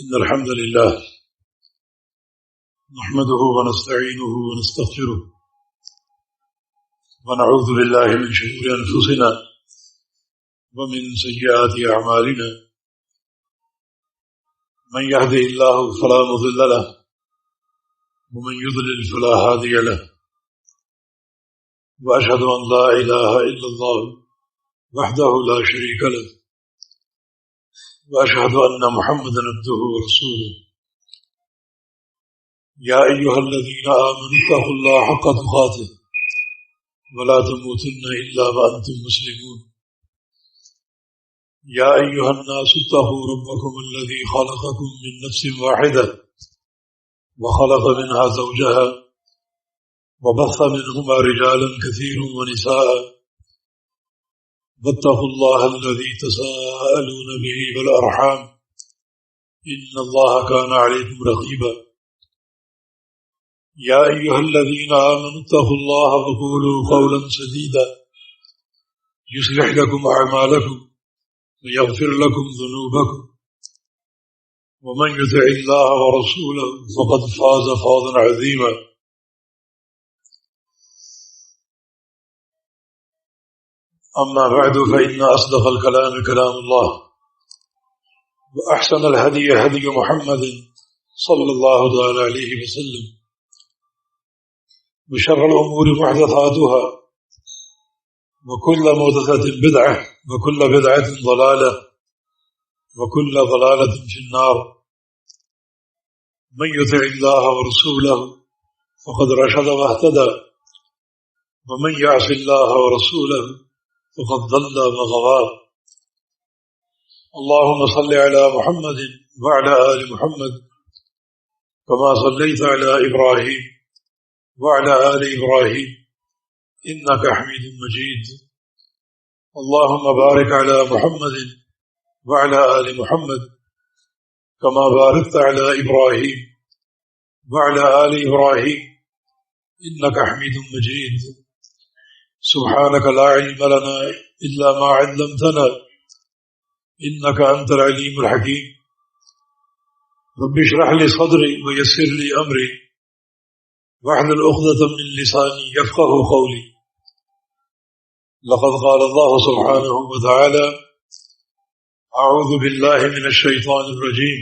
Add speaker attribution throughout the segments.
Speaker 1: إن الحمد لله نحمده ونستعينه ونستغفره ونعوذ بالله من شرور أنفسنا ومن سيئات أعمالنا من يهده الله فلا مضل له ومن يضلل فلا هادي له وأشهد أن لا إله إلا الله وحده لا شريك له وأشهد أن محمدا عبده ورسوله يا أيها الذين آمنوا اتقوا الله حق تقاته ولا تموتن إلا وأنتم مسلمون يا أيها الناس اتقوا ربكم الذي خلقكم من نفس واحدة وخلق منها زوجها وبث منهما رجالا كثيرا ونساء واتقوا الله الذي تساءلون به والأرحام إن الله كان عليكم رقيبا يا أيها الذين آمنوا اتقوا الله وقولوا قولا سديدا يصلح لكم أعمالكم ويغفر لكم ذنوبكم ومن يطع الله ورسوله فقد فاز فوزا عظيما أما بعد فإن أصدق الكلام كلام الله وأحسن الهدي هدي محمد صلى الله عليه وسلم وشر الأمور محدثاتها وكل محدثة بدعة وكل بدعة ضلالة وكل ضلالة في النار من يطع الله ورسوله فقد رشد واهتدى ومن يعص الله ورسوله فقد ضل وغوى اللهم صل على محمد وعلى آل محمد كما صليت على إبراهيم وعلى آل إبراهيم إنك حميد مجيد اللهم بارك على محمد وعلى آل محمد كما باركت على إبراهيم وعلى آل إبراهيم إنك حميد مجيد سبحانك لا علم لنا إلا ما علمتنا إنك أنت العليم الحكيم رب اشرح لي صدري ويسر لي أمري واحلل عقدة من لساني يفقه قولي لقد قال الله سبحانه وتعالى أعوذ بالله من الشيطان الرجيم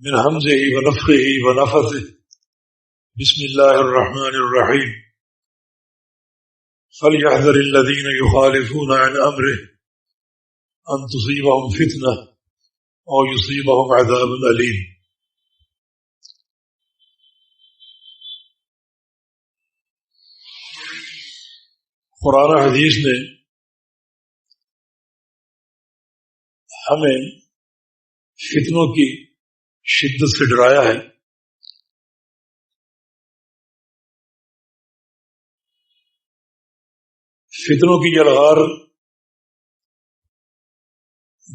Speaker 1: من همزه ونفخه ونفثه بسم الله الرحمن الرحيم فليحذر الذين يخالفون عن أمره أن تصيبهم فتنة أو يصيبهم عذاب أليم. قرآن حدیث نے ہمیں فتنوں کی شدت سے ڈرایا ہے. فتنوں کی یلغار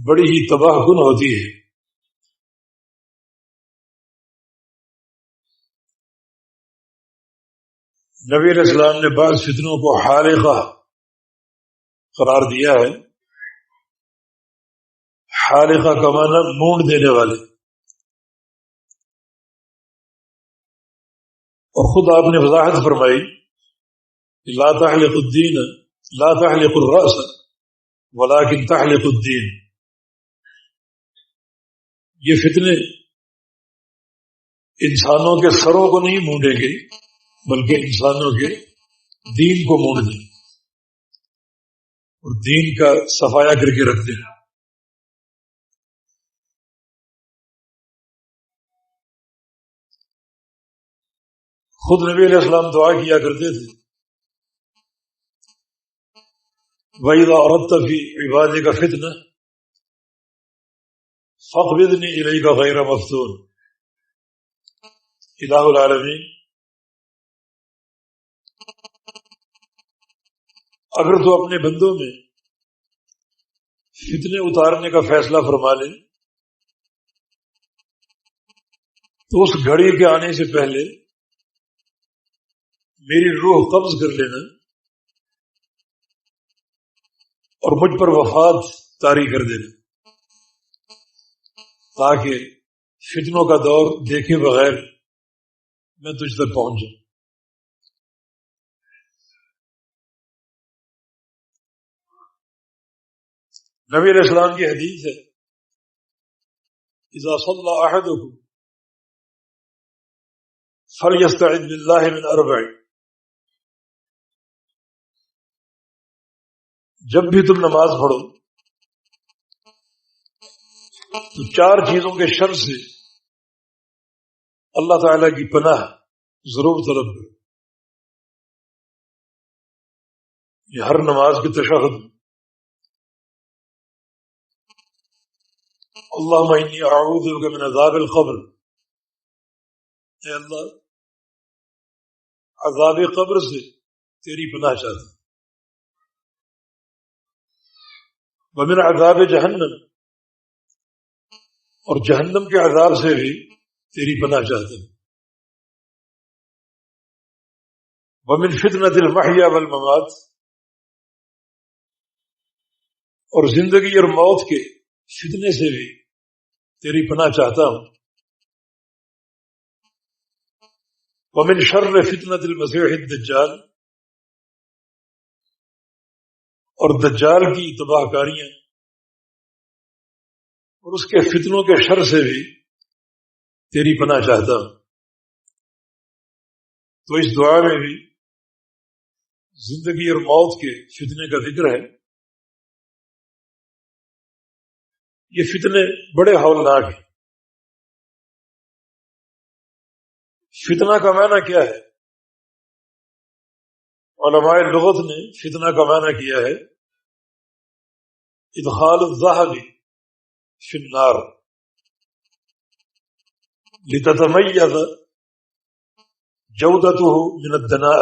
Speaker 1: بڑی ہی تباہ کن ہوتی ہے. نبی علیہ السلام نے بعض فتنوں کو حالقہ قرار دیا ہے. حالقہ کا معنی مونڈ دینے والے. اور خود آپ نے وضاحت فرمائی لا تحلق الدین لا تحلق الرأس ولكن تحلق الدین. یہ فتنے انسانوں کے سروں کو نہیں مونڈیں گے بلکہ انسانوں کے دین کو مونڈ دیں اور دین کا صفایا کر کے رکھ دیں. خود نبی علیہ السلام دعا کیا کرتے تھے وَإِذَا أَرَدْتَ فِي عِبَادِكَ فِتْنَةً فَاقْبِضْنِي إِلَيْكَ غَيْرَ مَفْتُونٍ. الہ العالمین، اگر تو اپنے بندوں میں فتنے اتارنے کا فیصلہ فرما لے تو اس گھڑی کے آنے سے پہلے میری روح قبض کر لینا اور مجھ پر وفات طاری کر دینا. تاکہ فتنوں کا دور دیکھے بغیر میں تجھ تک پہنچ جاؤں۔ نبی علیہ السلام کی حدیث ہے اذا صلى احدكم فليستعذ بالله من اربع، جب بھی تم نماز پڑھو تو 4 چیزوں کے شر سے اللہ تعالی کی پناہ ضرور طلب کرو۔ یہ ہر نماز کی تشہد، اللہم انی اعوذ بک من عذاب القبر، اے اللہ عذاب قبر سے تیری پناہ چاہتا ہوں، ومن عذاب جہنم، اور جہنم کے عذاب سے بھی تیری پناہ چاہتا ہوں، ومن فتنۃ المحیا والممات، اور زندگی اور موت کے فتنے سے بھی تیری پناہ چاہتا ہوں، ومن شر فتنۃ المسیح الدجال، اور دجال کی تباہ کاریاں اور اس کے فتنوں کے شر سے بھی تیری پناہ چاہتا ہوں۔ تو اس دعا میں بھی زندگی اور موت کے فتنے کا ذکر ہے۔ یہ فتنے بڑے ہولناک ہیں۔ فتنہ کا معنی کیا ہے؟ علماء لغت نے فتنہ کا معنی کیا ہے ادخال الذهب فی النار لتتمیز جودته من الدناء،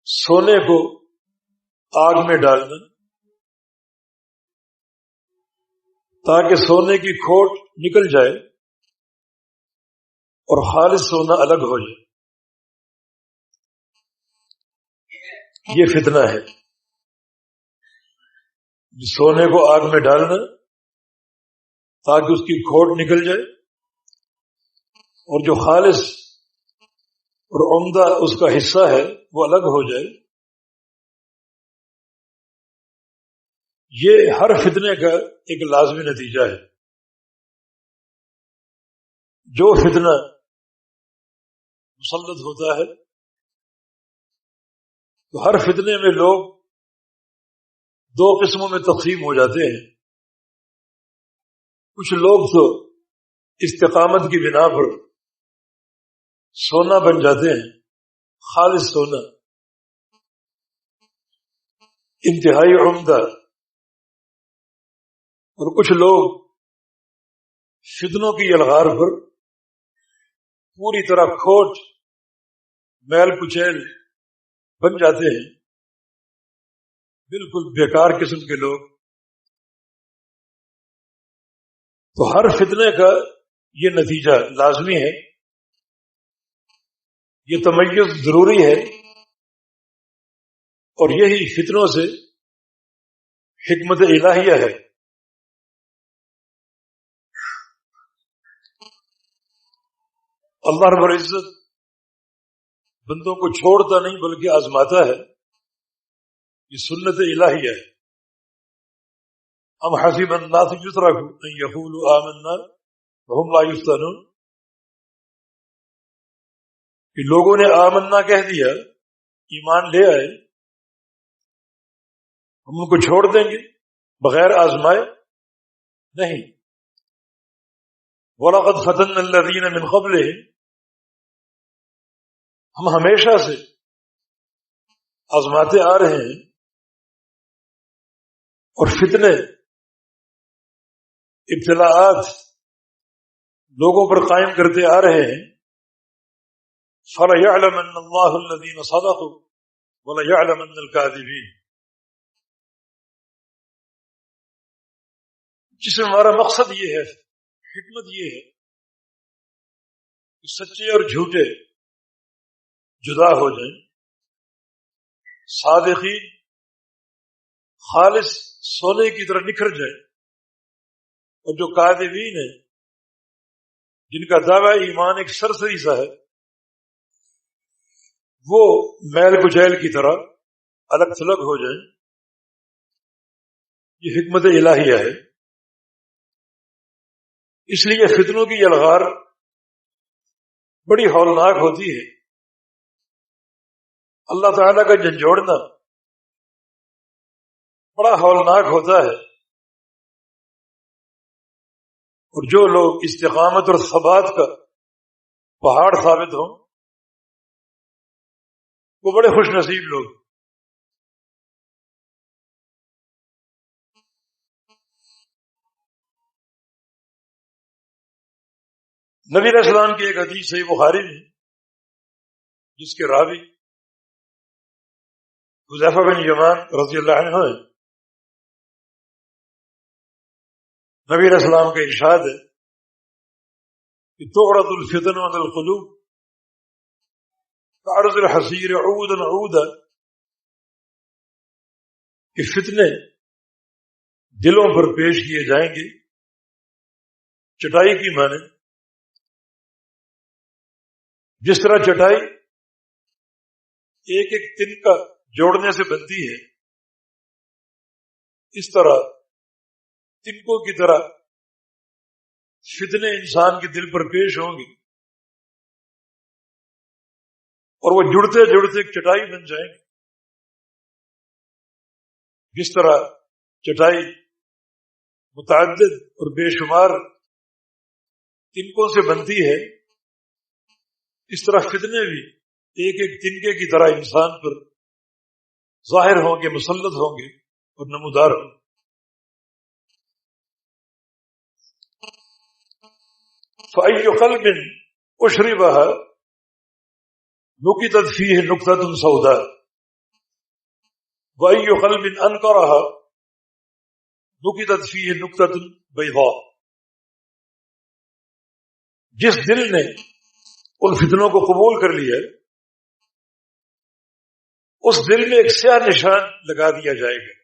Speaker 1: سونے کو آگ میں ڈالنا تاکہ سونے کی کھوٹ نکل جائے اور خالص سونا الگ ہو جائے، یہ فتنہ ہے۔ سونے کو آگ میں ڈالنا تاکہ اس کی کھوٹ نکل جائے اور جو خالص اور عمدہ اس کا حصہ ہے وہ الگ ہو جائے، یہ ہر فتنے کا ایک لازمی نتیجہ ہے۔ جو فتنہ مسلط ہوتا ہے تو ہر فتنے میں لوگ 2 قسموں میں تقسیم ہو جاتے ہیں۔ کچھ لوگ تو استقامت کی بنا پر سونا بن جاتے ہیں، خالص سونا، انتہائی عمدہ، اور کچھ لوگ فتنوں کی الغار پر پوری طرح کھوٹ میل کچیل بن جاتے ہیں، بالکل بیکار قسم کے لوگ۔ تو ہر فتنے کا یہ نتیجہ لازمی ہے، یہ تمیز ضروری ہے، اور یہی فتنوں سے حکمت الہیہ ہے۔ اللہ رب العزت بندوں کو چھوڑتا نہیں بلکہ آزماتا ہے، یہ سنت الہیہ ہے۔ ام حسب الناس یترکوا ان یقولوا آمنا وهم لا یفتنون، کہ لوگوں نے آمنا کہہ دیا، ایمان لے آئے، ہم ان کو چھوڑ دیں گے بغیر آزمائے؟ نہیں۔ وَلَقَدْ فَتَنَّا الَّذِينَ مِنْ قَبْلِهِمْ، ہم ہمیشہ سے آزماتے آ رہے ہیں اور فتنے، ابتلاءات لوگوں پر قائم کرتے آ رہے ہیں۔ فَلَيَعْلَمَنَّ اللَّهُ الَّذِينَ صَدَقُوا وَلَيَعْلَمَنَّ الْكَاذِبِينَ، جس میں ہمارا مقصد یہ ہے، حکمت یہ ہے کہ سچے اور جھوٹے جدا ہو جائیں، صادقین خالص سونے کی طرح نکھر جائیں، اور جو کاذبین ہیں جن کا دعویٰ ایمان ایک سرسری سا ہے، وہ میل کچیل کی طرح الگ تھلگ ہو جائیں۔ یہ حکمت الہیہ ہے۔ اس لیے فتنوں کی یلغار بڑی ہولناک ہوتی ہے۔ اللہ تعالیٰ کا جھنجھوڑنا بڑا ہولناک ہوتا ہے، اور جو لوگ استقامت اور ثبات کا پہاڑ ثابت ہوں وہ بڑے خوش نصیب لوگ۔ نبی علیہ السلام کی ایک حدیث صحیح بخاری میں جس کے راوی حذیفہ بن یمان رضی اللہ عنہ ہے، نبی علیہ السلام کا ارشاد ہے کہ تعرض الفتن علی القلوب کعرض الحصیر عودا عودا، کہ فتنے دلوں پر پیش کیے جائیں گے چٹائی کی مانے، جس طرح چٹائی ایک ایک تن کا جوڑنے سے بنتی ہے، اس طرح تنکوں کی طرح فتنے انسان کے دل پر پیش ہوں گے اور وہ جڑتے جڑتے ایک چٹائی بن جائیں گے۔ جس طرح چٹائی متعدد اور بے شمار تنکوں سے بنتی ہے، اس طرح فتنے بھی ایک ایک تنکے کی طرح انسان پر ظاہر ہوں گے، مسلط ہوں گے اور نمودار ہوں گے۔ فَأَيُّ قَلْبٍ أُشْرِبَهَا نُكِتَتْ فِيهِ نُكْتَةٌ سَوْدَاء وَأَيُّ قَلْبٍ أَنْكَرَهَا نُكِتَتْ فِيهِ نُكْتَةٌ بَيْضَاء، جس دل نے ان فتنوں کو قبول کر لیا اس دل میں ایک سیاہ نشان لگا دیا جائے گا،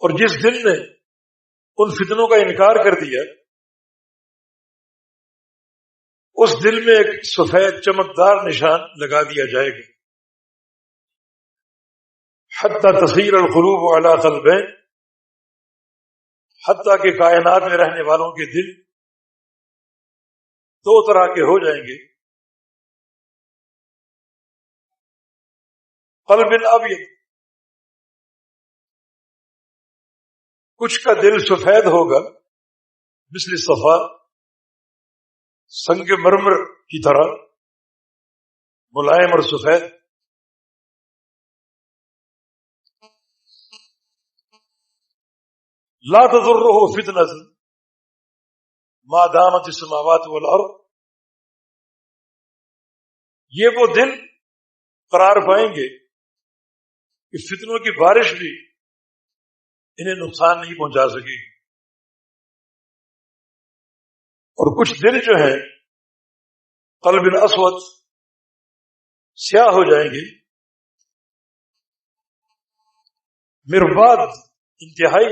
Speaker 1: اور جس دل نے ان فتنوں کا انکار کر دیا اس دل میں ایک سفید چمکدار نشان لگا دیا جائے گا۔ حتی تصیر القلوب علی قلبین، حتیٰ کہ کائنات میں رہنے والوں کے دل دو طرح کے ہو جائیں گے، قلب ابیض، کچھ کا دل سفید ہوگا مثل صفا، سنگ مرمر کی طرح ملائم اور سفید، لا تضرہ فتنۃ ما دامت السماوات والارض، یہ وہ دل قرار پائیں گے کہ فتنوں کی بارش بھی انہیں نقصان نہیں پہنچا سکے گی۔ اور کچھ دل جو ہیں قلب اسود، سیاہ ہو جائیں گے، مرباد، انتہائی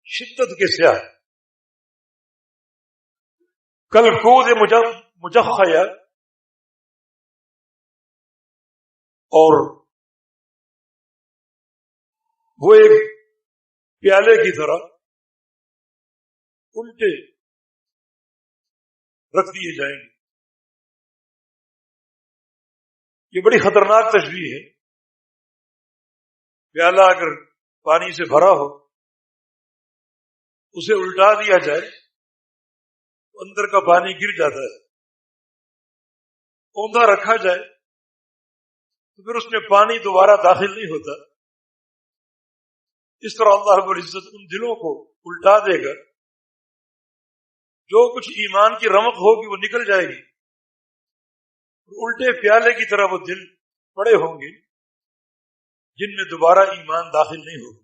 Speaker 1: شدت کے سیاہ، کلکود مجخیا، اور وہ ایک پیالے کی طرح الٹے رکھ دیے جائیں گے۔ یہ بڑی خطرناک تشبیہ ہے۔ پیالہ اگر پانی سے بھرا ہو اسے الٹا دیا جائے تو اندر کا پانی گر جاتا ہے، اوندا رکھا جائے تو پھر اس میں پانی دوبارہ داخل نہیں ہوتا۔ اس طرح اللہ رب العزت ان دلوں کو الٹا دے گا، جو کچھ ایمان کی رمق ہوگی وہ نکل جائے گی، الٹے پیالے کی طرح وہ دل پڑے ہوں گے جن میں دوبارہ ایمان داخل نہیں ہوگا۔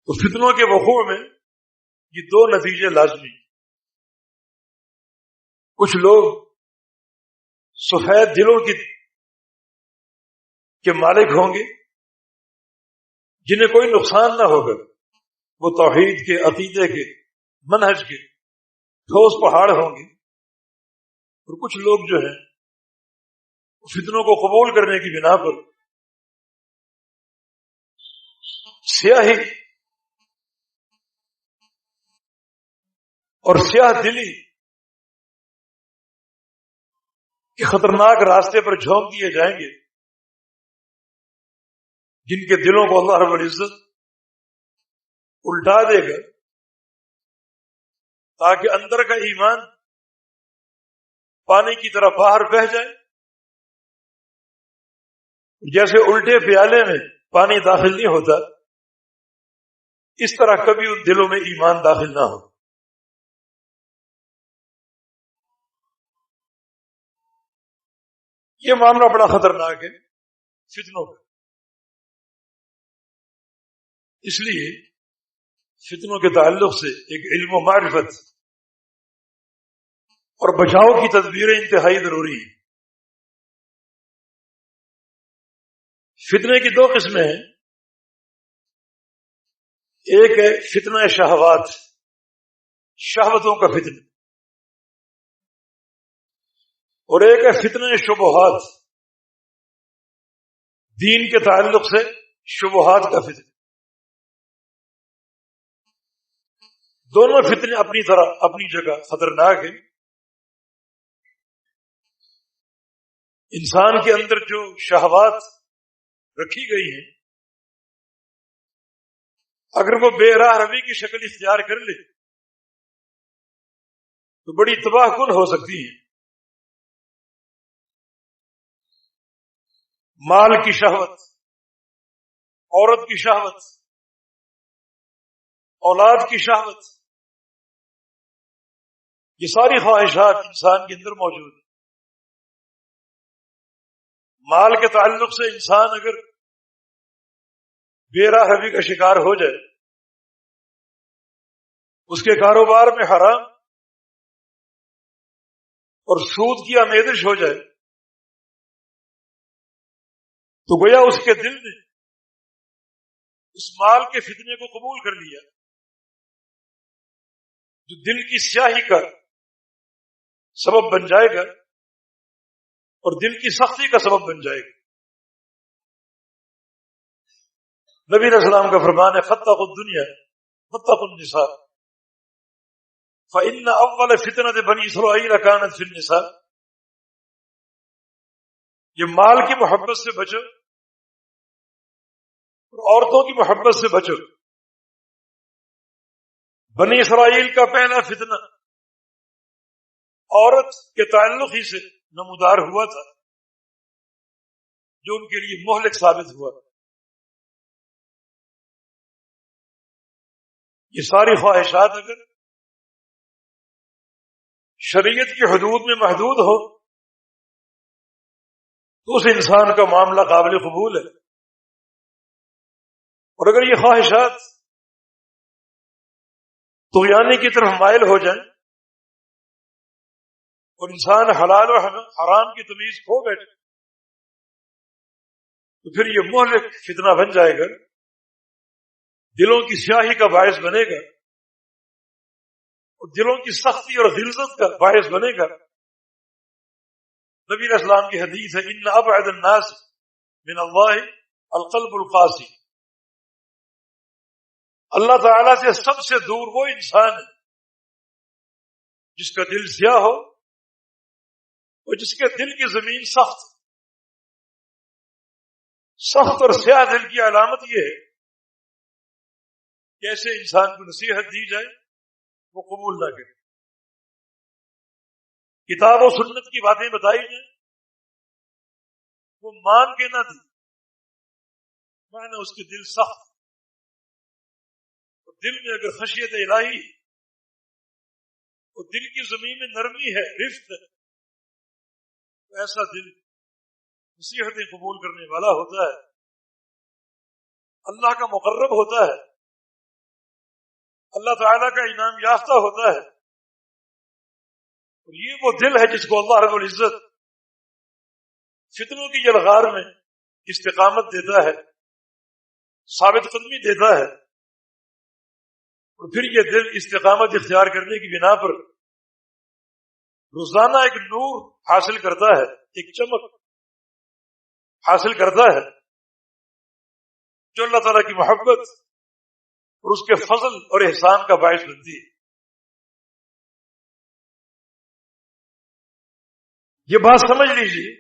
Speaker 1: تو فتنوں کے وقوع میں یہ دو نتیجے لازمی، کچھ لوگ سفید دلوں کی کے مالک ہوں گے جنہیں کوئی نقصان نہ ہوگا، وہ توحید کے، عقیدے کے، منہج کے ٹھوس پہاڑ ہوں گے۔ اور کچھ لوگ جو ہیں فتنوں کو قبول کرنے کی بنا پر سیاہی اور سیاہ دلی کے خطرناک راستے پر جھونک دیے جائیں گے، جن کے دلوں کو اللہ رب العزت الٹا دے گا تاکہ اندر کا ایمان پانی کی طرح باہر بہہ جائے۔ جیسے الٹے پیالے میں پانی داخل نہیں ہوتا، اس طرح کبھی ان دلوں میں ایمان داخل نہ ہو۔ یہ معاملہ بڑا خطرناک ہے فتنوں کا، اس لیے فتنوں کے تعلق سے ایک علم و معرفت اور بچاؤ کی تدبیریں انتہائی ضروری ہیں۔ فتنے کی دو قسمیں ہیں، ایک ہے فتنہ شہوات، شہوتوں کا فتنہ، اور ایک ہے فتنہ شبہات، دین کے تعلق سے شبہات کا فتنہ۔ دونوں فتنے اپنی طرح اپنی جگہ خطرناک ہیں۔ انسان کے اندر جو شہوات رکھی گئی ہیں، اگر وہ بے راہ روی کی شکل اختیار کر لے تو بڑی تباہ کن ہو سکتی ہیں۔ مال کی شہوت، عورت کی شہوت، اولاد کی شہوت، یہ ساری خواہشات انسان کے اندر موجود ہیں۔ مال کے تعلق سے انسان اگر بے راہ روی کا شکار ہو جائے، اس کے کاروبار میں حرام اور سود کی آمیزش ہو جائے، تو گویا اس کے دل نے اس مال کے فتنے کو قبول کر لیا، جو دل کی سیاہی کا سبب بن جائے گا اور دل کی سختی کا سبب بن جائے گا۔ نبی علیہ السلام کا فرمان ہے فاتقوا الدنیا واتقوا النساء فإن أول فتنة بني إسرائيل كانت في النساء۔ یہ مال کی محبت سے بچو اور عورتوں کی محبت سے بچو۔ بنی اسرائیل کا پہلا فتنہ عورت کے تعلق ہی سے نمودار ہوا تھا، جو ان کے لیے مہلک ثابت ہوا۔ یہ ساری خواہشات اگر شریعت کی حدود میں محدود ہو تو اس انسان کا معاملہ قابل قبول ہے، اور اگر یہ خواہشات طغیانی کی طرف مائل ہو جائیں اور انسان حلال و حرام کی تمیز کھو بیٹھے تو پھر یہ مہلک فتنہ بن جائے گا، دلوں کی سیاہی کا باعث بنے گا اور دلوں کی سختی اور غلظت کا باعث بنے گا۔ نبی علیہ السلام کی حدیث ہے ان ابعد الناس من اللہ القلب القاسي، اللہ تعالی سے سب سے دور وہ انسان ہے جس کا دل سیاہ ہو اور جس کے دل کی زمین سخت اور سیاہ دل کی علامت یہ ہے کہ ایسے انسان کو نصیحت دی جائے وہ قبول نہ کرے، کتاب و سنت کی باتیں بتائی جائیں وہ مان کے نہ دے، معنی اس کے دل سخت، اور دل میں اگر خشیت الہی اور دل کی زمین میں نرمی ہے، رفت ہے، تو ایسا دل نصیحتیں قبول کرنے والا ہوتا ہے، اللہ کا مقرب ہوتا ہے، اللہ تعالیٰ کا انعام یافتہ ہوتا ہے۔ اور یہ وہ دل ہے جس کو اللہ رب العزت فتنوں کی یلغار میں استقامت دیتا ہے، ثابت قدمی دیتا ہے، اور پھر یہ دل استقامت اختیار کرنے کی بنا پر روزانہ ایک نور حاصل کرتا ہے، ایک چمک حاصل کرتا ہے جو اللہ تعالیٰ کی محبت اور اس کے فضل اور احسان کا باعث بنتی ہے۔ یہ بات سمجھ لیجیے،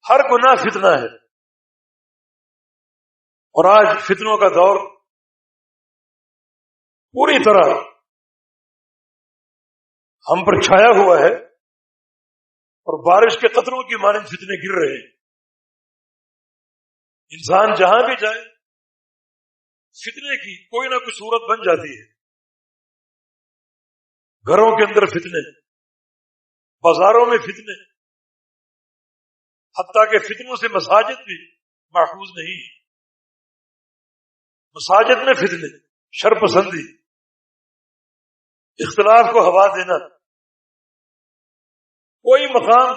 Speaker 1: ہر گناہ فتنہ ہے، اور آج فتنوں کا دور پوری طرح ہم پر چھایا ہوا ہے، اور بارش کے قطروں کی مانند فتنے گر رہے ہیں۔ انسان جہاں بھی جائے فتنے کی کوئی نہ کوئی صورت بن جاتی ہے۔ گھروں کے اندر فتنے، بازاروں میں فتنے، حتیٰ کہ فتنوں سے مساجد بھی محفوظ نہیں۔ مساجد میں فتنے، شر پسندی، اختلاف کو ہوا دینا، کوئی مقام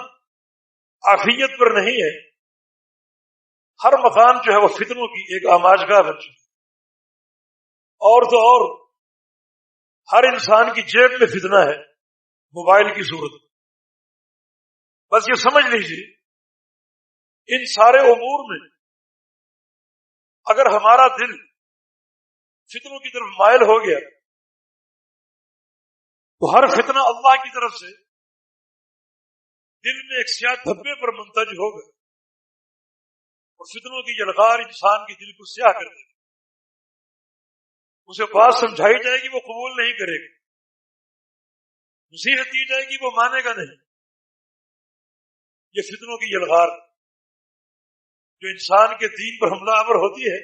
Speaker 1: عافیت پر نہیں ہے، ہر مقام جو ہے وہ فتنوں کی ایک آماجگاہ بن چکی۔ اور تو اور ہر انسان کی جیب میں فتنہ ہے، موبائل کی صورت۔ بس یہ سمجھ لیجیے، ان سارے امور میں اگر ہمارا دل فتنوں کی طرف مائل ہو گیا تو ہر فتنہ اللہ کی طرف سے دل میں ایک سیاہ دھبے پر منتج ہوگا، اور فتنوں کی یلغار انسان کے دل کو سیاہ کر دے گا۔ اسے بات سمجھائی جائے گی وہ قبول نہیں کرے گا، نصیحت دی جائے گی وہ مانے گا نہیں۔ یہ فتنوں کی یلغار جو انسان کے دین پر حملہ آور ہوتی ہے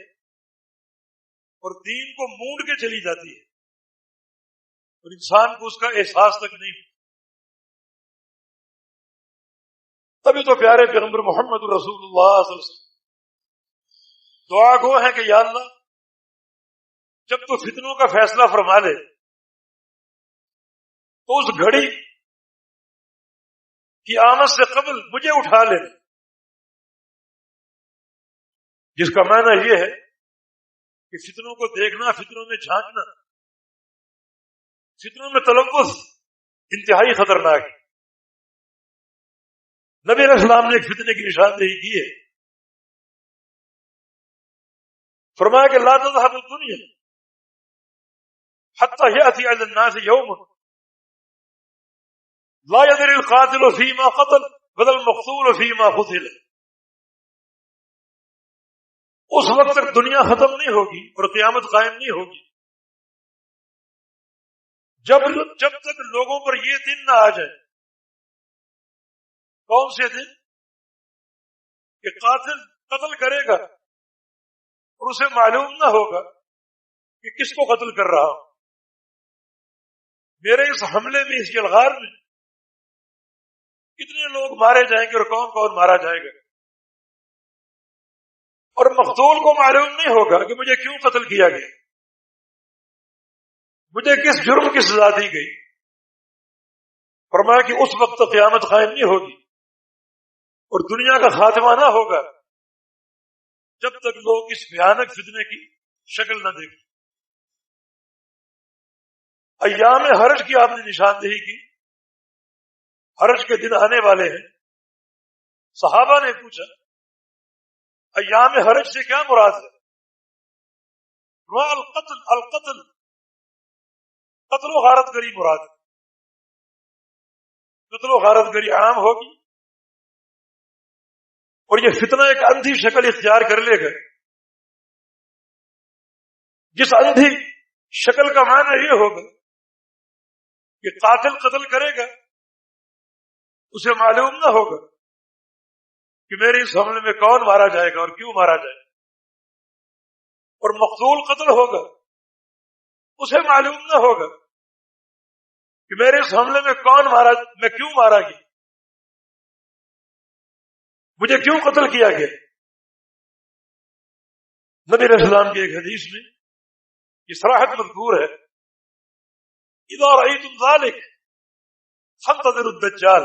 Speaker 1: اور دین کو مونڈ کے چلی جاتی ہے، اور انسان کو اس کا احساس تک نہیں۔ تبھی تو پیارے پیغمبر محمد رسول اللہ صلی اللہ علیہ وسلم دعا گو ہے کہ یا اللہ، جب تو فتنوں کا فیصلہ فرما لے تو اس گھڑی کی آمد سے قبل مجھے اٹھا لے، جس کا معنی یہ ہے کہ فتنوں کو دیکھنا، فتنوں میں جھانکنا، فتنوں میں تلفظ انتہائی خطرناک ہے۔ نبی علیہ السلام نے ایک فتنے کی نشاندہی کی ہے، فرمایا کہ لا تذهب الدنيا حتى يأتي على الناس يوم لا يدري القاتل فيما قتل ولا المقتول فيما قتل۔ اس وقت تک دنیا ختم نہیں ہوگی اور قیامت قائم نہیں ہوگی جب تک لوگوں پر یہ دن نہ آ جائے۔ کون سے دن؟ کہ قاتل قتل کرے گا اور اسے معلوم نہ ہوگا کہ کس کو قتل کر رہا ہوں۔ میرے اس حملے میں، اس یلغار میں کتنے لوگ مارے جائیں گے اور کون کون مارا جائے گا، اور مقتول کو معلوم نہیں ہوگا کہ مجھے کیوں قتل کیا گیا، مجھے کس جرم کی سزا دی گئی۔ فرمایا کہ اس وقت قیامت قائم نہیں ہوگی اور دنیا کا خاتمہ نہ ہوگا جب تک لوگ اس بھیانک فتنے کی شکل نہ دیکھیں۔ ایام حرج کی آپ نے نشاندہی کی، حرج کے دن آنے والے ہیں۔ صحابہ نے پوچھا ایام حرج سے کیا مراد ہے؟ القتل، قتل و غارت گری مراد ہے۔ قتل و غارت گری عام ہوگی، اور یہ فتنہ ایک اندھی شکل اختیار کر لے گا، جس اندھی شکل کا معنی یہ ہوگا کہ قاتل قتل کرے گا، اسے معلوم نہ ہوگا کہ میرے اس حملے میں کون مارا جائے گا اور کیوں مارا جائے گا، اور مقتول قتل ہوگا، اسے معلوم نہ ہوگا کہ میرے اس حملے میں میں کیوں مارا گیا، مجھے کیوں قتل کیا گیا۔ نبی علیہ السلام کی ایک حدیث میں یہ صراحت مذکور ہے، اذا رأيتم ذلك فانتظروا الدجال۔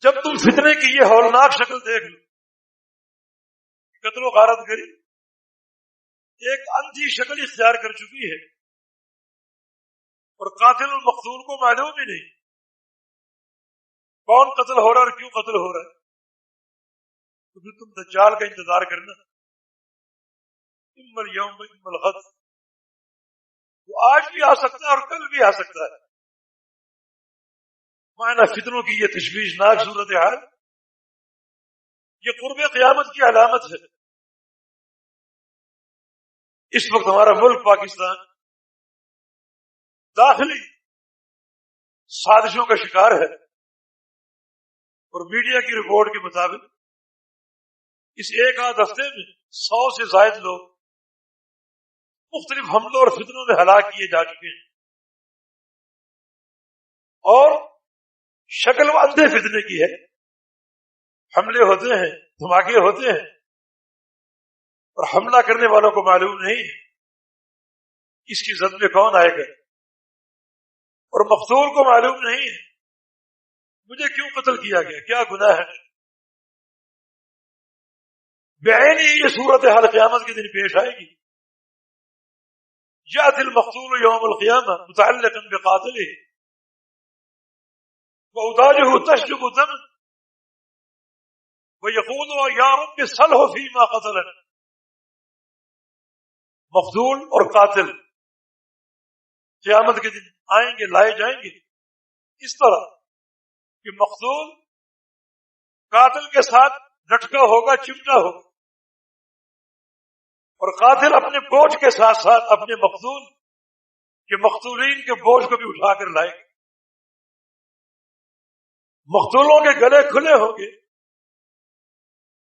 Speaker 1: جب تم فتنے کی یہ ہولناک شکل دیکھ لو، قتل و غارت گری ایک اندھی شکل اختیار کر چکی ہے، اور قاتل اور مقتول کو معلوم ہی نہیں کون قتل ہو رہا ہے اور کیوں قتل ہو رہا ہے، تو پھر تم دجال کا انتظار کرنا، اما اليوم اما الغد، وہ آج بھی آ سکتا ہے اور کل بھی آ سکتا ہے۔ معنی فتنوں کی یہ تشویشناک صورتحال یہ قرب قیامت کی علامت ہے۔ اس وقت ہمارا ملک پاکستان داخلی سازشوں کا شکار ہے، اور میڈیا کی رپورٹ کے مطابق اس ایک آدھ ہفتے میں 100 سے زائد لوگ مختلف حملوں اور فتنوں میں ہلاک کیے جا چکے ہیں، اور شکل و اندھے فتنے کی ہے۔ حملے ہوتے ہیں، دھماکے ہوتے ہیں، اور حملہ کرنے والوں کو معلوم نہیں ہے اس کی زد میں کون آئے گا، اور مقتول کو معلوم نہیں ہے مجھے کیوں قتل کیا گیا، کیا گناہ ہے۔ بعین ہی یہ صورتحال قیامت کے دن پیش آئے گی۔ یأتی المقتول یوم القیامہ متعلقا بقاتلہ وأوداجه تشجب دما ويقول یا رب صلح فیما قتلنا۔ مقتول اور قاتل قیامت کے دن آئیں گے، لائے جائیں گے اس طرح کہ مقتول قاتل کے ساتھ لٹکا ہوگا، چمٹا ہوگا، اور قاتل اپنے بوجھ کے ساتھ ساتھ اپنے مقتول کے مقتولین کے بوجھ کو بھی اٹھا کر لائے گا۔ مقتولوں کے گلے کھلے ہوں گے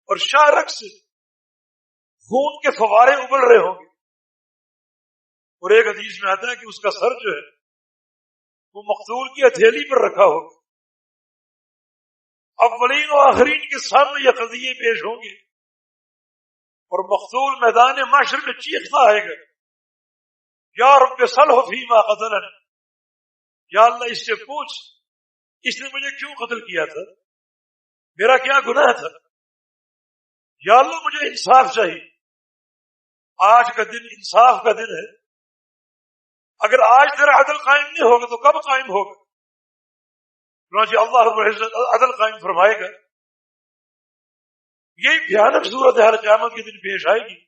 Speaker 1: اور شاہ سے خون کے فوارے ابل رہے ہوں گے، اور ایک حدیث میں آتا ہے کہ اس کا سر جو ہے وہ مقتول کی ہتھیلی پر رکھا ہوگا۔ اولین و آخرین کے سامنے یہ قضیے پیش ہوں گے، اور مقتول میدان معاشر میں چیختا آئے گا، یا رب صلح فیما قتلنا، یا اللہ اس سے پوچھ اس نے مجھے کیوں قتل کیا تھا، میرا کیا گناہ تھا، یا اللہ مجھے انصاف چاہیے۔ آج کا دن انصاف کا دن ہے، اگر آج تیرا عدل قائم نہیں ہوگا تو کب قائم ہوگا؟ چنانچہ اللہ رب العزت عدل قائم فرمائے گا۔ یہی بھیانک صورتحال قیامت کے دن پیش آئے گی،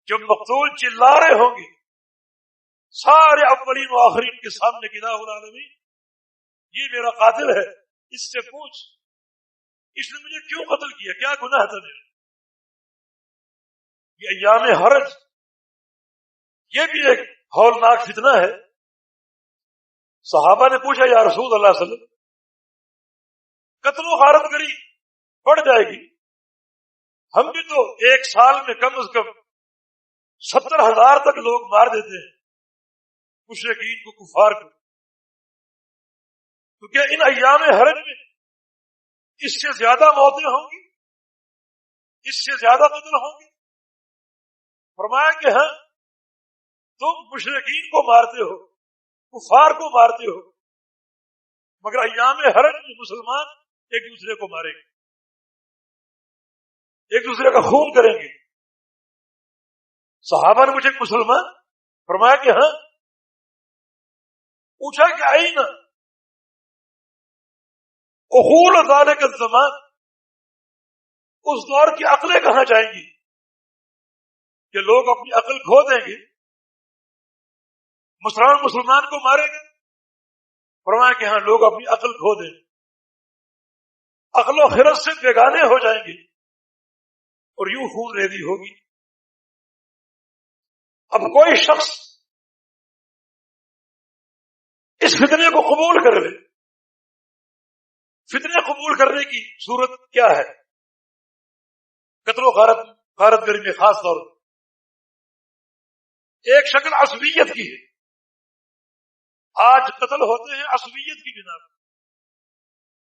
Speaker 1: جب مقتول چلا رہے ہوں گے سارے اولین و آخرین کے سامنے کہ الہ العالمین یہ میرا قاتل ہے، اس سے پوچھ اس نے مجھے کیوں قتل کیا، کیا گناہ تھا میرا۔ یہ ایام حرج یہ بھی ایک ہولناک فتنہ ہے۔ صحابہ نے پوچھا یا رسول اللہ صلی اللہ علیہ وسلم قتل و غارت گری بڑھ جائے گی، ہم بھی تو ایک سال میں کم از کم 70,000 تک لوگ مار دیتے ہیں، مشرکین کو، کفار کو، تو کیا ان ایام حرج میں اس سے زیادہ موتیں ہوں گی، اس سے زیادہ قتل ہوں گے؟ فرمایا کہ ہاں، تم مشرکین کو مارتے ہو، کفار کو مارتے ہو، مگر ایام حرج میں مسلمان ایک دوسرے کو ماریں گے، ایک دوسرے کا خون کریں گے۔ صحابہ نے مجھے مسلمان فرمایا کہ ہاں۔ پوچھا کہ آئین اخول ذالک الزمان، اس دور کی عقلیں کہاں جائیں گی کہ لوگ اپنی عقل کھو دیں گے، مسلمان کو مارے گا؟ فرمایا کہ ہاں، لوگ اپنی عقل کھو دیں، عقل و خرد سے بیگانے ہو جائیں گے، اور یوں خون ریزی ہوگی۔ اب کوئی شخص اس فتنے کو قبول کر لے، فتنے قبول کرنے کی صورت کیا ہے؟ قتل و غارت گری میں خاص طور پر ایک شکل عصبیت کی ہے۔ آج قتل ہوتے ہیں عصبیت کی بنا پر،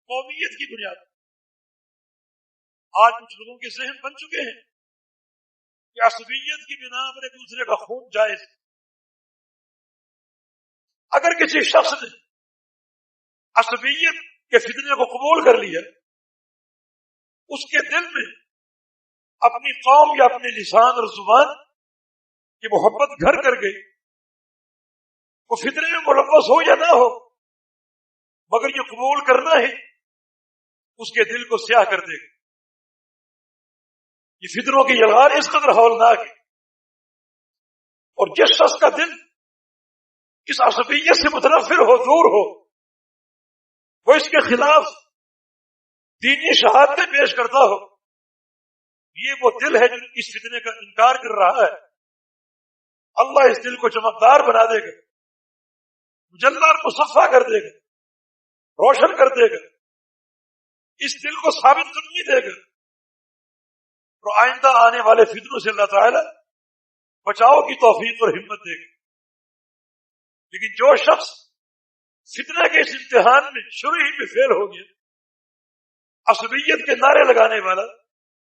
Speaker 1: قومیت کی بنیاد پر۔ آج کچھ لوگوں کے ذہن بن چکے ہیں کہ عصبیت کی بنا پر ایک دوسرے کا خون جائز ہے۔ اگر کسی شخص نے عصبیت کے فتنے کو قبول کر لیا، اس کے دل میں اپنی قوم یا اپنے لسان اور زبان کی محبت گھر کر گئی، وہ فتنے میں ملوث ہو یا نہ ہو، مگر یہ قبول کرنا ہی اس کے دل کو سیاہ کر دے گا۔ یہ فتنوں کی یلغار اس قدر ہولناک ہے، اور جس شخص کا دل اس عصبیت سے متنفر ہو، دور ہو، وہ اس کے خلاف دینی شہادتیں پیش کرتا ہو، یہ وہ دل ہے جو اس فتنے کا انکار کر رہا ہے۔ اللہ اس دل کو چمکدار بنا دے گا، مجلہ اور مصفا کر دے گا، روشن کر دے گا، اس دل کو ثابت قدمی دے گا، اور آئندہ آنے والے فتنوں سے اللہ تعالی بچاؤ کی توفیق اور ہمت دے گا۔ لیکن جو شخص فتنہ کے اس امتحان میں شروع ہی میں فیل ہو گیا، عصبیت کے نعرے لگانے والا،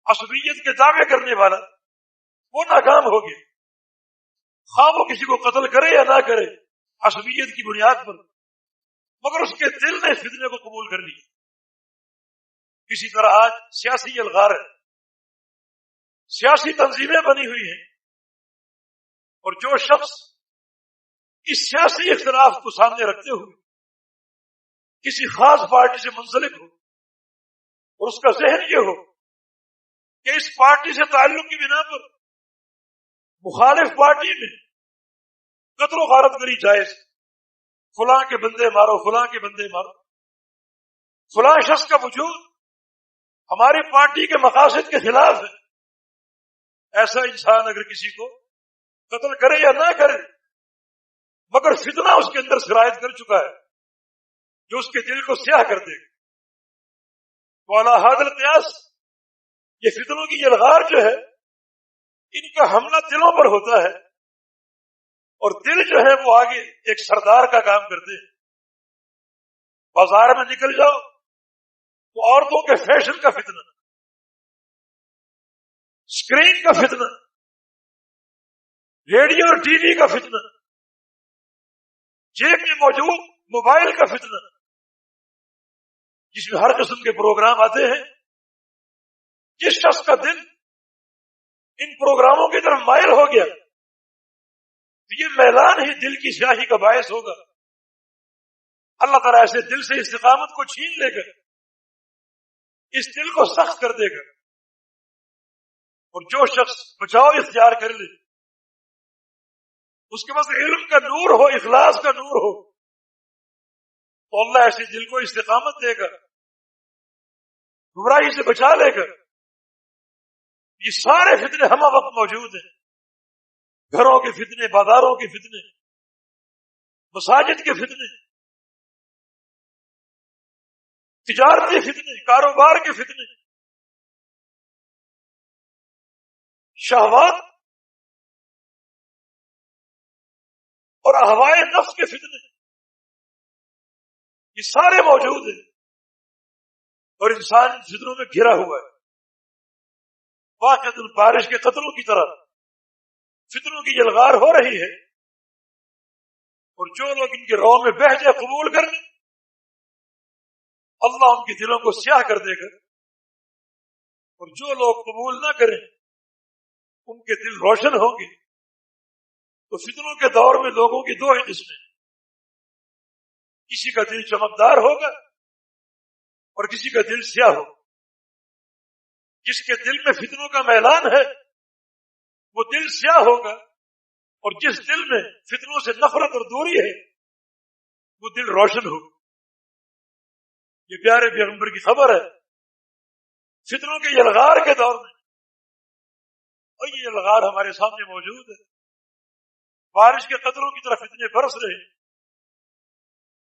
Speaker 1: عصبیت کے دعوے کرنے والا، وہ ناکام ہو گیا، خواہ وہ کسی کو قتل کرے یا نہ کرے عصبیت کی بنیاد پر، مگر اس کے دل نے فتنے کو قبول کر لیا۔ اسی طرح آج سیاسی الغار ہے، سیاسی تنظیمیں بنی ہوئی ہیں، اور جو شخص اس سیاسی اختلاف کو سامنے رکھتے ہوئے کسی خاص پارٹی سے منسلک ہو، اور اس کا ذہن یہ ہو کہ اس پارٹی سے تعلق کی بنا پر مخالف پارٹی میں قتل و غارت گری جائز، فلاں کے بندے مارو، فلاں کے بندے مارو، فلاں شخص کا وجود ہماری پارٹی کے مقاصد کے خلاف ہے، ایسا انسان اگر کسی کو قتل کرے یا نہ کرے، مگر فتنہ اس کے اندر سرایت کر چکا ہے جو اس کے دل کو سیاہ کر دے گا۔ والا حاضر قیاس، یہ فتنوں کی یلغار جو ہے، ان کا حملہ دلوں پر ہوتا ہے، اور دل جو ہے وہ آگے ایک سردار کا کام کرتے ہیں۔ بازار میں نکل جاؤ تو عورتوں کے فیشن کا فتنہ، اسکرین کا فتنہ، ریڈیو اور ٹی وی کا فتنہ، جیب میں موجود موبائل کا فتنہ، جس میں ہر قسم کے پروگرام آتے ہیں۔ جس شخص کا دل ان پروگراموں کی طرف مائل ہو گیا تو یہ میلان ہی دل کی سیاہی کا باعث ہوگا۔ اللہ تعالیٰ ایسے دل سے استقامت کو چھین لے کر اس دل کو سخت کر دے گا، اور جو شخص بچاؤ اختیار کر لے، اس کے پاس علم کا نور ہو، اخلاص کا نور ہو، تو اللہ ایسے دل کو استقامت دے گا، گمراہی سے بچا لے گا۔ یہ سارے فتنے ہم وقت موجود ہیں، گھروں کے فتنے، بازاروں کے فتنے، مساجد کے فتنے، تجارتی فتنے، کاروبار کے فتنے، شہوات اور اہوائے نفس کے فتنے، یہ سارے موجود ہیں، اور انسان ان فتنوں میں گھرا ہوا ہے۔ واقعۃ البارش کے قطروں کی طرح فتنوں کی یلغار ہو رہی ہے، اور جو لوگ ان کے رو میں بہہ جائے، قبول کر لیں، اللہ ان کے دلوں کو سیاہ کر دے گا، اور جو لوگ قبول نہ کریں ان کے دل روشن ہوں گے۔ تو فتنوں کے دور میں لوگوں کی دو ہی قسمیں، کسی کا دل چمکدار ہوگا اور کسی کا دل سیاہ ہوگا۔ جس کے دل میں فتنوں کا میلان ہے وہ دل سیاہ ہوگا، اور جس دل میں فتنوں سے نفرت اور دوری ہے وہ دل روشن ہوگا۔ یہ پیارے پیغمبر کی خبر ہے فتنوں کے یلغار کے دور میں، اور یہ یلغار ہمارے سامنے موجود ہے۔ بارش کے قطروں کی طرف فتنے برس رہے ہیں،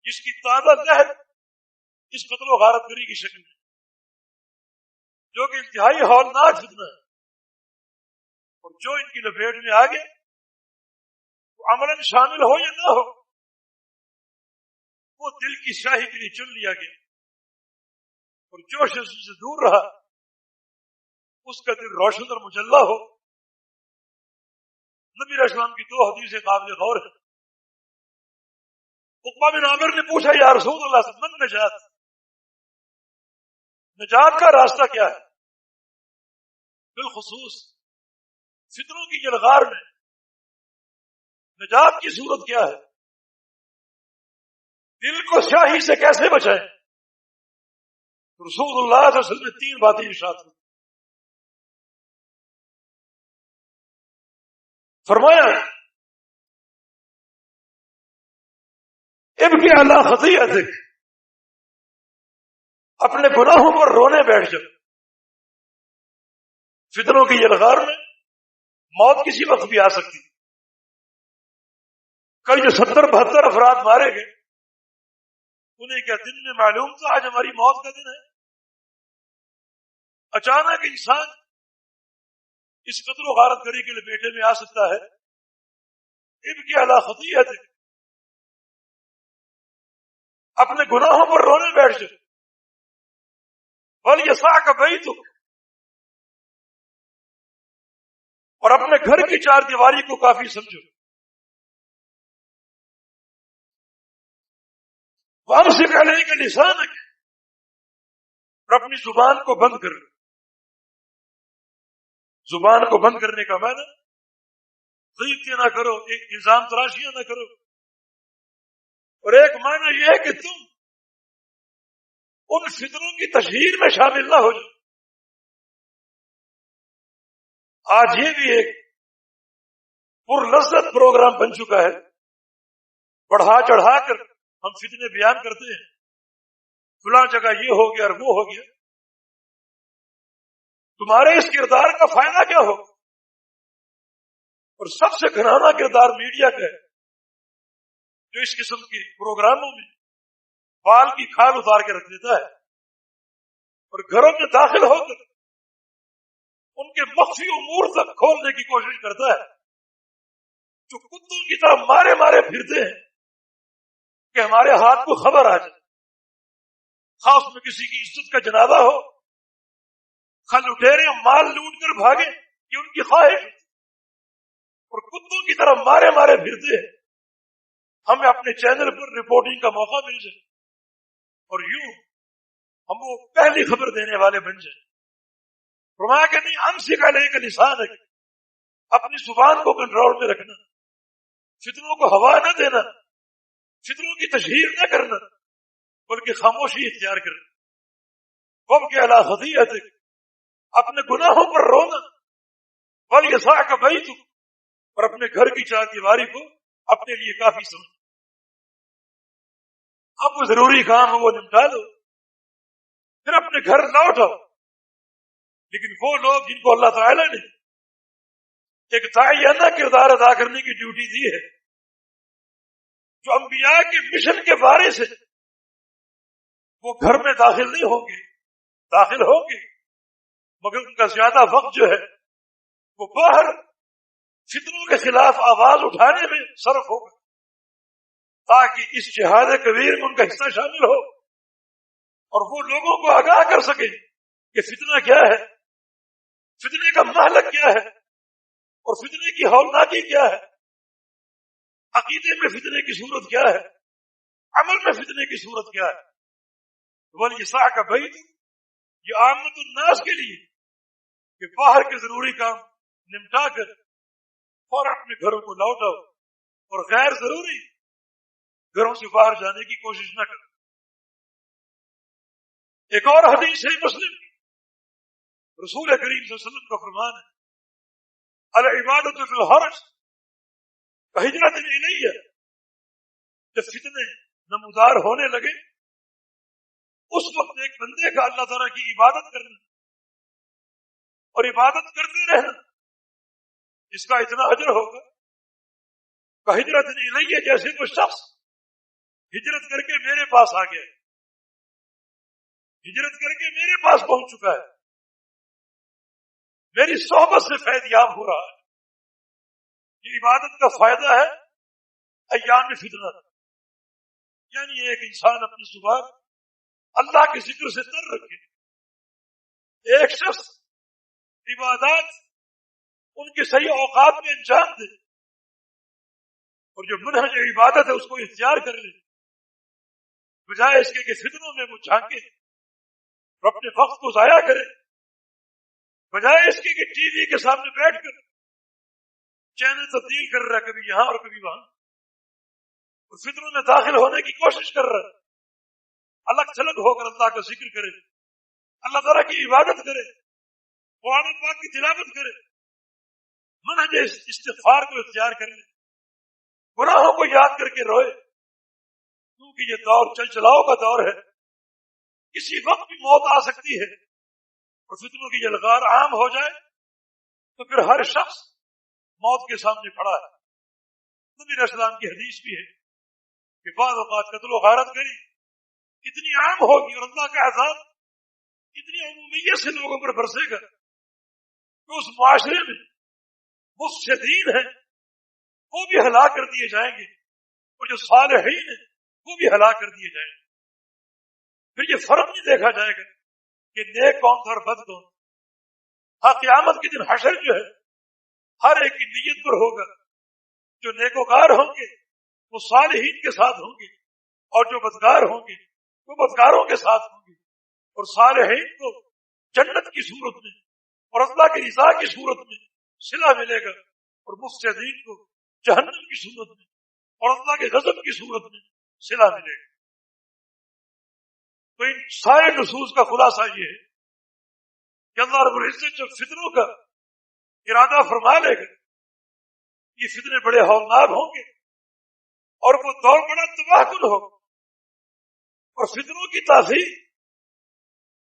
Speaker 1: جس کی تازہ لہر اس قتل و غارت گری کی شکل میں، جو کہ انتہائی ہولناک فتنہ ہے، اور جو ان کی لپیٹ میں آ گئے وہ عملاً شامل ہو یا نہ ہو، وہ دل کی سیاہی کے لیے چن لیا گیا، اور جو شخص سے دور رہا اس کا دل روشن اور مجلہ ہو۔ نبی علیہ السلام کی دو حدیثیں قابل غور ہیں۔ عقبہ بن عامر نے پوچھا، یا رسول اللہ من نجات، نجات کا راستہ کیا ہے؟ بالخصوص فتنوں کی یلغار میں نجات کی صورت کیا ہے؟ دل کو سیاہی سے کیسے بچائیں؟ رسول اللہ صلی اللہ علیہ وسلم نے 3 باتیں ارشاد کی. فرمایا ابکی علی خطیئتک، اپنے گناہوں پر رونے بیٹھ جاؤ. فتنوں کی یلغار میں موت کسی وقت بھی آ سکتی. کل جو 70-72 افراد مارے گئے انہیں کیا دن میں معلوم تھا آج ہماری موت کا دن ہے؟ اچانک انسان اس قتل و غارت گری کے لپیٹے میں آ سکتا ہے. ابکی علی خطیئتک، اپنے گناہوں پر رونے بیٹھ جاؤ. وَلْيَسَعْكَ بَيْتُكَ، اور اپنے گھر کی 4 دیواری کو کافی سمجھو. وَأَمْسِكْ عَلَيْكَ لِسَانَكَ، اور اپنی زبان کو بند کر لو. زبان کو بند کرنے کا معنی غیبتیں نہ کرو، ایک الزام تراشیاں نہ کرو. اور ایک معنی یہ ہے کہ تم ان فتنوں کی تشہیر میں شامل نہ ہو جاؤ. آج یہ بھی ایک پرلذت پروگرام بن چکا ہے. بڑھا چڑھا کر ہم فتنے بیان کرتے ہیں، فلاں جگہ یہ ہو گیا اور وہ ہو گیا. تمہارے اس کردار کا فائدہ کیا ہو؟ اور سب سے گھنانا کردار میڈیا کا ہے، جو اس قسم کے پروگراموں میں بال کی کھال اتار کے رکھ دیتا ہے اور گھروں میں داخل ہو کر ان کے مخفی امور تک کھولنے کی کوشش کرتا ہے. جو کتوں کی طرح مارے مارے پھرتے ہیں کہ ہمارے ہاتھ کو خبر آ جائے. خاص میں کسی کی عزت کا جنازہ ہو، خل لٹیرے مال لوٹ کر بھاگے، یہ ان کی خواہش. اور کتوں کی طرح مارے مارے پھرتے ہیں. ہمیں اپنے چینل پر رپورٹنگ کا موقع مل جائے اور یوں ہم وہ پہلی خبر دینے والے بن جائیں. فرمایا کہ نہیں، امسک علیک لسانک، اپنی زبان کو کنٹرول میں رکھنا، فتنوں کو ہوا نہ دینا، فتنوں کی تشہیر نہ کرنا، بلکہ خاموشی اختیار کرنا. وابکی علی خطیئتک، اپنے گناہوں پر رونا. ولیسعک بیتک، اور اپنے گھر کی 4 دیواری کو اپنے لیے کافی سمجھ. اب وہ ضروری کام ہے وہ نمٹا دو، پھر اپنے گھر لوٹ آؤ. لیکن وہ لوگ جن کو اللہ تعالیٰ نے ایک تعینہ کردار ادا کرنے کی ڈیوٹی دی ہے، جو انبیاء کے مشن کے بارے سے، وہ گھر میں داخل نہیں ہوں گے. داخل ہوں گے مگر ان کا زیادہ وقت جو ہے وہ باہر فتنوں کے خلاف آواز اٹھانے میں صرف ہوگا، تاکہ اس جہاد کبیر میں ان کا حصہ شامل ہو اور وہ لوگوں کو آگاہ کر سکے کہ فتنہ کیا ہے، فتنے کا مہلک کیا ہے اور فتنے کی ہولناکی کیا ہے، عقیدے میں فتنے کی صورت کیا ہے، عمل میں فتنے کی صورت کیا ہے. وَلْيَسَعْكَ بَيْتُكَ، یہ عامت الناس کے لیے کہ باہر کے ضروری کام نمٹا کر فوراً اپنے گھروں کو لوٹاؤ اور غیر ضروری گھروں سے باہر جانے کی کوشش نہ کرو. ایک اور حدیث ہے مسلم کی، رسول کریم صلی اللہ علیہ وسلم کا فرمان ہے، العبادۃ فی الحرج کہجرۃ الیہ. جب فتنے نمودار ہونے لگے اس وقت ایک بندے کا اللہ تعالیٰ کی عبادت کرنا اور عبادت کرتے رہنا، اس کا اتنا اجر ہوگا کہجرۃ الیہ، جیسے کوئی شخص ہجرت کر کے میرے پاس آ گیا، ہجرت کر کے میرے پاس پہنچ چکا ہے، میری صحبت سے فیض یاب ہو رہا ہے. یہ عبادت کا فائدہ ہے ایام فتنہ. یعنی ایک انسان اپنی زبان اللہ کے ذکر سے تر رکھے. ایک شخص عبادات ان کے صحیح اوقات میں انجام دے اور جو منہج عبادت ہے اس کو اختیار کر لے، بجائے اس کے کہ فتنوں میں وہ جھانکے اور اپنے وقت کو ضائع کرے، بجائے اس کے کہ ٹی وی کے سامنے بیٹھ کر چینل تبدیل کر رہا ہے، کبھی یہاں اور کبھی وہاں، اور فطروں میں داخل ہونے کی کوشش کر رہا ہے، الگ تھلگ ہو کر اللہ کا ذکر کرے، اللہ تعالیٰ کی عبادت کرے، قرآن پاک کی تلاوت کرے، منہج استغفار کو اختیار کرے، گناہوں کو یاد کر کے روئے، کیونکہ یہ دور چل چلاؤ کا دور ہے، کسی وقت بھی موت آ سکتی ہے، اور فتنوں کی یلغار عام ہو جائے تو پھر ہر شخص موت کے سامنے کھڑا ہے۔ نبی علیہ السلام کی حدیث بھی ہے کہ بعض اوقات قتل و غارت گری اتنی عام ہوگی اور اللہ کا عذاب اتنی عمومیت سے لوگوں پر برسے گا کہ اس معاشرے میں مفسدین ہیں وہ بھی ہلاک کر دیے جائیں گے، اور جو صالحین ہیں وہ بھی ہلاک کر دیے جائیں گے۔ پھر یہ فرق نہیں دیکھا جائے گا کہ نیک کون تھا اور بد کون۔ ہاں قیامت کے دن حشر جو ہے ہر ایک کی نیت پر ہوگا، جو نیکوکار ہوں گے وہ صالحین کے ساتھ ہوں گے، اور جو بدکار ہوں گے وہ بدکاروں کے ساتھ ہوں گے، اور صالحین کو جنت کی صورت میں اور اللہ کی رضا کی صورت میں صلہ ملے گا، اور مفسدین کو جہنم کی صورت میں اور اللہ کے غضب کی صورت میں صلہ ملے گا۔ تو ان سارے نصوص کا خلاصہ یہ ہے کہ اللہ رب العزت جب فتنوں کا ارادہ فرما لے گا، یہ فتنے بڑے ہولناک ہوں گے اور وہ دور بڑا تباہ کن ہوگا، اور فتنوں کی تاثیر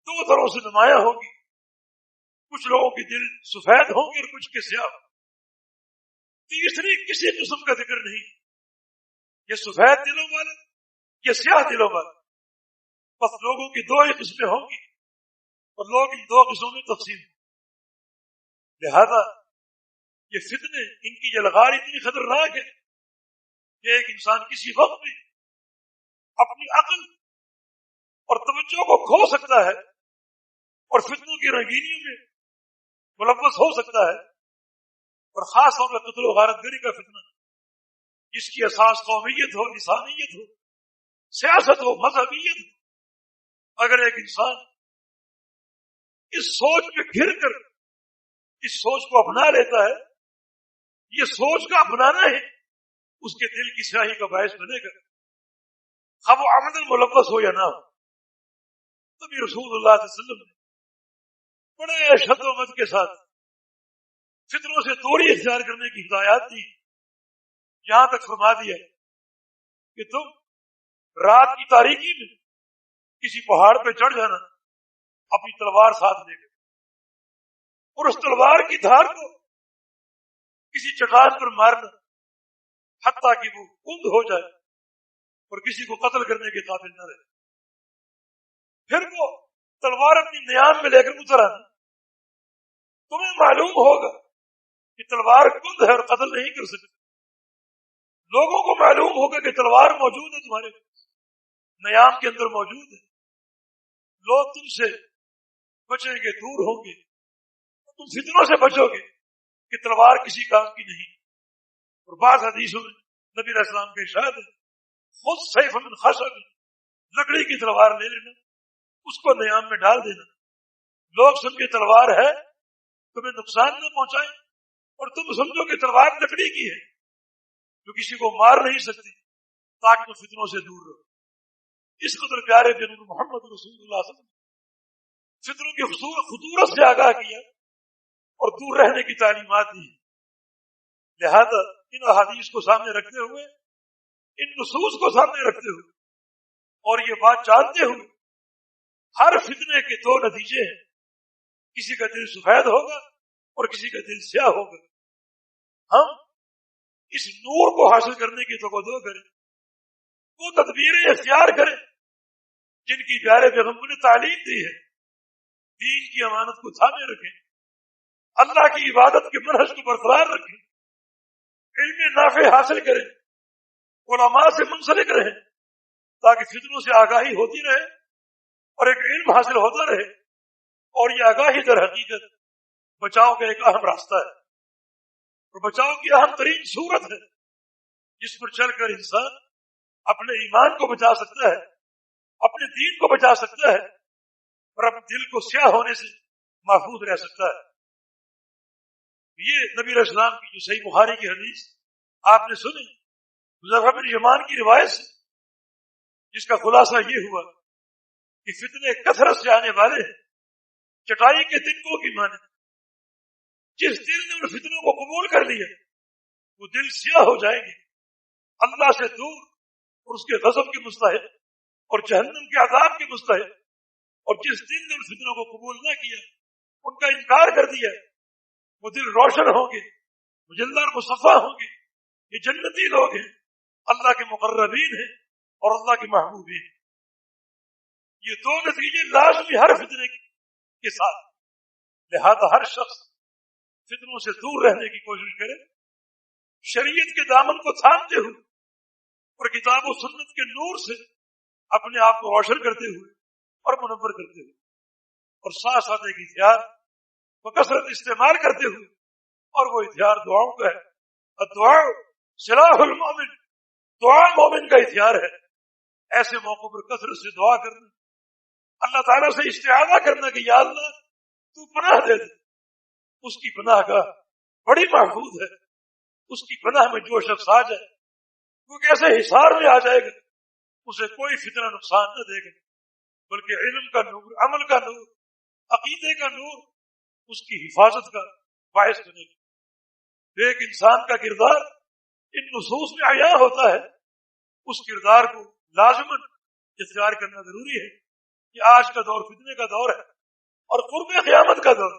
Speaker 1: دو طرح سے نمایاں ہوگی، کچھ لوگوں کے دل سفید ہوں گے اور کچھ کے سیاہ۔ تیسری کسی قسم کا ذکر نہیں، یہ سفید دلوں والے یہ سیاہ دلوں والے، بس لوگوں کی دو ہی قسمیں ہوں گی، اور لوگ ان دو قسموں میں تقسیم ہیں۔ لہذا یہ فتنے، ان کی یلغار اتنی خطرناک ہے کہ ایک انسان کسی وقت بھی اپنی عقل اور توجہ کو کھو سکتا ہے اور فتنوں کی رنگینیوں میں ملوث ہو سکتا ہے، اور خاص طور پر قتل و غارت گری کا فتنہ جس کی اساس قومیت ہو، لسانیت ہو، سیاست ہو، مذہبیت ہو، اگر ایک انسان اس سوچ میں گھر کر اس سوچ کو اپنا لیتا ہے، یہ سوچ کا اپنانا ہے اس کے دل کی سیاہی کا باعث بنے گا، اب وہ عمدن ملوث ہو یا نہ ہو۔ نبی رسول اللہ صلی اللہ علیہ وسلم نے بڑے شد و مد کے ساتھ فطروں سے دوری اختیار کرنے کی ہدایات دی، یہاں تک فرما دیا کہ تم رات کی تاریکی میں کسی پہاڑ پہ چڑھ جانا اپنی تلوار ساتھ لے کر، اور اس تلوار کی دھار کو کسی چٹان پر مارنا حتیٰ کہ وہ کند ہو جائے اور کسی کو قتل کرنے کے قابل نہ رہے، پھر وہ تلوار اپنی نیام میں لے کر اتر آنا۔ تمہیں معلوم ہوگا کہ تلوار کند ہے اور قتل نہیں کر سکتے، لوگوں کو معلوم ہوگا کہ تلوار موجود ہے، تمہارے نیام کے اندر موجود ہے، لوگ تم سے بچیں گے، دور ہوں گے، تم فتنوں سے بچو گے کہ تلوار کسی کام کی نہیں۔ اور بعض حدیثوں میں نبی علیہ السلام کا ارشاد ہے، خود سیف من خشب، لکڑی کی تلوار لے لینا، اس کو نیام میں ڈال دینا، لوگ سن کے تلوار ہے تمہیں نقصان نہ پہنچائے، اور تم سمجھو کہ تلوار لکڑی کی ہے جو کسی کو مار نہیں سکتی، تاکہ تم فتنوں سے دور رہو۔ اس قدر پیارے جناب محمد رسول اللہ صلی اللہ علیہ وسلم فتنوں کی خطورت سے آگاہ کیا اور دور رہنے کی تعلیمات دی۔ لہذا ان احادیث کو سامنے رکھتے ہوئے، ان نصوص کو سامنے رکھتے ہوئے، اور یہ بات جانتے ہوئے ہر فتنے کے دو نتیجے ہیں، کسی کا دل سفید ہوگا اور کسی کا دل سیاہ ہوگا۔ ہم اس نور کو حاصل کرنے کی توقع کریں، وہ تدبیریں اختیار کریں جن کی پیارے پیغمبر نے تعلیم دی ہے، دین کی امانت کو تھامے رکھیں، اللہ کی عبادت کے منہج کو برقرار رکھیں، علم نافع حاصل کریں، علماء سے منسلک رہیں تاکہ فتنوں سے آگاہی ہوتی رہے اور ایک علم حاصل ہوتا رہے، اور یہ آگاہی در حقیقت بچاؤ کا ایک اہم راستہ ہے، اور بچاؤ کی اہم ترین صورت ہے جس پر چل کر انسان اپنے ایمان کو بچا سکتا ہے، اپنے دین کو بچا سکتا ہے، اور اپنے دل کو سیاہ ہونے سے محفوظ رہ سکتا ہے۔ یہ نبی علیہ السلام کی جو صحیح بخاری کی حدیث آپ نے سنی حذیفہ بن یمان کی روایت سے، جس کا خلاصہ یہ ہوا کہ فتنے کثرت سے آنے والے ہیں، چٹائی کے تنکوں کی مانند۔ جس دل نے ان فتنوں کو قبول کر لیا وہ دل سیاہ ہو جائیں گے، اللہ سے دور اور اس کے غضب کے مستحق اور جہنم کے عذاب کے مستحق۔ اور جس دل نے ان فتنوں کو قبول نہ کیا، ان کا انکار کر دیا، وہ دل روشن ہوں گے، مجلہ اور مصفا ہوں گے، یہ جنتی لوگ ہیں، اللہ کے مقربین ہیں اور اللہ کے محبوبین ہیں۔ یہ دو نتیجے لازمی ہر فتنے کے ساتھ، لہذا ہر شخص فتنوں سے دور رہنے کی کوشش کرے، شریعت کے دامن کو تھامتے ہوئے اور کتاب و سنت کے نور سے اپنے آپ کو روشن کرتے ہوئے اور منور کرتے ہوئے، اور ساتھ ساتھ ایک ہتھیار کو کثرت استعمال کرتے ہوئے، اور وہ ہتھیار دعاؤں کا ہے۔ الدعاء سلاح المومن، دعا مومن کا ہتھیار ہے۔ ایسے موقع پر کثرت سے دعا کرنا، اللہ تعالیٰ سے استعاذہ کرنا کہ یا اللہ تو پناہ دے دے۔ اس کی پناہ کا بڑی محفوظ ہے، اس کی پناہ میں جو شخص آ جائے وہ کیسے حصار میں آ جائے گا، اسے کوئی فتنہ نقصان نہ دے گا، بلکہ علم کا نور، عمل کا نور، عقیدے کا نور اس کی حفاظت کا باعث بنے گا۔ ایک انسان کا کردار ان نصوص میں عیاں ہوتا ہے، اس کردار کو لازماً اختیار کرنا ضروری ہے کہ آج کا دور فتنے کا دور ہے اور قرب قیامت کا دور،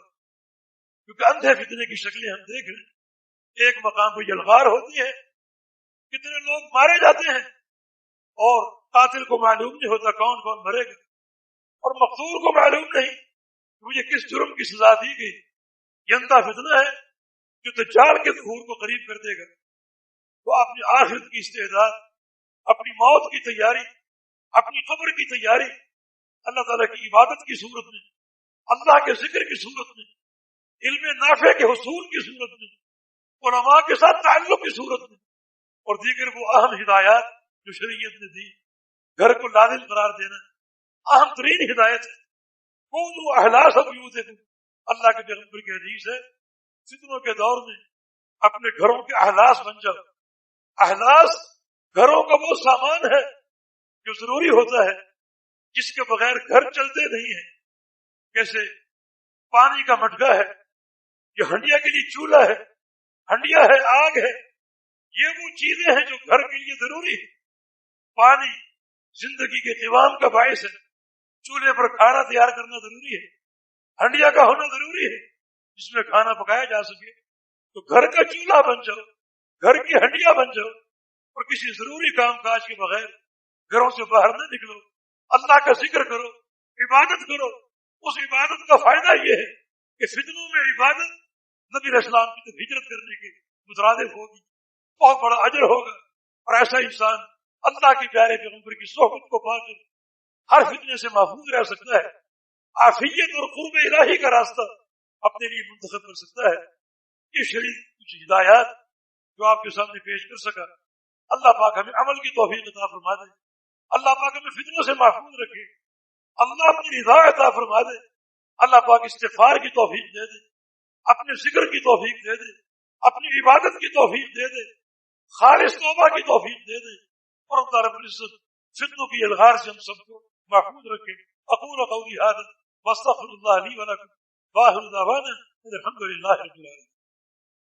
Speaker 1: کیونکہ اندھے فتنے کی شکلیں ہم دیکھ رہے ہیں۔ ایک مقام پہ یلغار ہوتی ہے، کتنے لوگ مارے جاتے ہیں اور قاتل کو معلوم نہیں ہوتا کون کون مرے گا، اور مقتول کو معلوم نہیں کہ مجھے کس جرم کی سزا دی گئی۔ یہ اندھا فتنہ ہے جو دجال کے ظہور کو قریب کر دے گا۔ تو اپنی آخرت کی استعداد، اپنی موت کی تیاری، اپنی قبر کی تیاری اللہ تعالیٰ کی عبادت کی صورت میں، اللہ کے ذکر کی صورت میں، علم نافع کے حصول کی صورت میں، علماء کے ساتھ تعلق کی صورت میں، اور دیگر وہ اہم ہدایات جو شریعت نے دی، گھر کو لازم قرار دینا اہم ترین ہدایت ہے۔ وہ احلاس بیوتکم، اللہ کے پیغمبر کی حدیث ہے، فتنوں کے دور میں اپنے گھروں کے احلاس بن جاؤ۔ احلاس گھروں کا وہ سامان ہے جو ضروری ہوتا ہے، جس کے بغیر گھر چلتے نہیں ہیں۔ جیسے پانی کا مٹکا ہے، یہ ہنڈیا کے لیے چولہا ہے، ہنڈیا ہے، آگ ہے، یہ وہ چیزیں ہیں جو گھر کے لیے ضروری ہے۔ پانی زندگی کے قوام کا باعث ہے، چولہے پر کھانا تیار کرنا ضروری ہے، ہنڈیا کا ہونا ضروری ہے جس میں کھانا پکایا جا سکے۔ تو گھر کا چولہا بن جاؤ، گھر کی ہنڈیا بن جاؤ، اور کسی ضروری کام کاج کے بغیر گھروں سے باہر نہ نکلو، اللہ کا ذکر کرو، عبادت کرو۔ اس عبادت کا فائدہ یہ ہے کہ فتنوں میں عبادت نبی علیہ السلام کی ہجرت کرنے کے مترادف ہوگی، بہت بڑا اجر ہوگا، اور ایسا انسان اللہ کے پیارے پیغمبر کی صحبت کو پا کر ہر فتنے سے محفوظ رہ سکتا ہے، عافیت اور قرب الہی کا راستہ اپنے لیے منتخب کر سکتا ہے۔ یہ شریعت کچھ ہدایات جو آپ کے سامنے پیش کر سکا، اللہ پاک ہمیں عمل کی توفیق عطا فرما دے، اللہ پاک ہمیں فتنوں سے محفوظ رکھے، اللہ اپنی رضا عطا فرما دے، اللہ پاک استغفار کی توفیق دے دے، اپنے ذکر کی توفیق دے دے، اپنی عبادت کی توفیق دے دے، خالص توبہ کی توفیق دے دے، اور اللہ رب العزت فتنوں کی الغار سے ہم سب کو محفوظ رکھے۔ اقول قولی ھذا واستغفر اللہ لی ولکم، وآخر دعوانا الحمد للہ رب العالمین۔